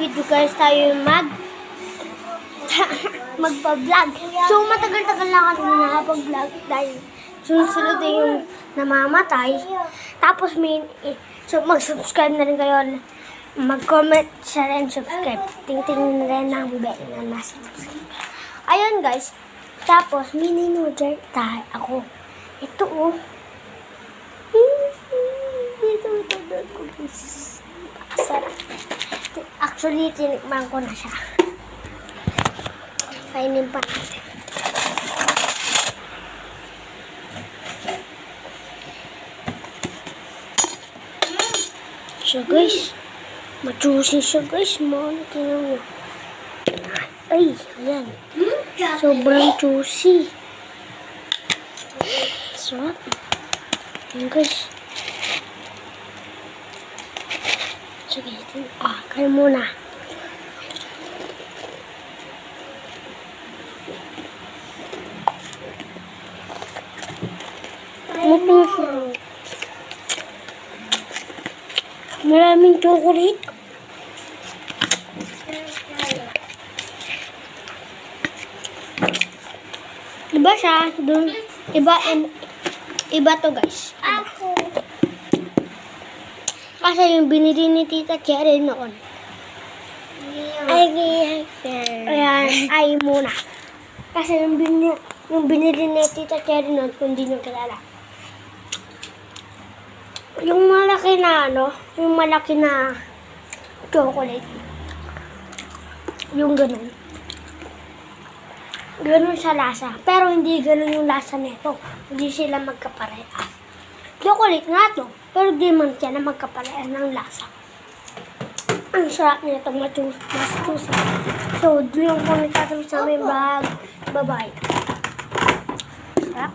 video guys tayo magpa-vlog. So matagal-tagal na kami nakapag-vlog dahil sunod-sunod na yung namamatay. Tapos so mag-subscribe na rin kayo. Mag-comment, share, and subscribe. Tingtingin na rin ang bell na nasa subscribe. Ayun guys. Tapos mini-noodle tayo ako. Ito oh. Ito ko guys. Sarap. Actually, tinikman ko na siya. Kainin pa natin. So guys, ma-juicy siya guys. Tingnan mo. Ay, ayan. Sobrang juicy. Sarap. Ayan guys. Sige, ito. Kaya muna. Maraming chocolate. Diba siya? Doon. Iba to guys. Ako. Kasi yung binili ni Tita Cherry noon. Ay muna. Kasi yung binili ni Tita Cherry noon, kung di nyo kilala. Yung malaki na chocolate. Yung ganun. Ganun sa lasa. Pero hindi ganun yung lasa nito. Hindi sila magkaparehas. Chocolate nga to. Pero di man siya na magkaparehas ng lasa. Ang sarap nito. Mas juicy. So, doon yung kung nagtatapos sa aming bag. Bye-bye. Sarap.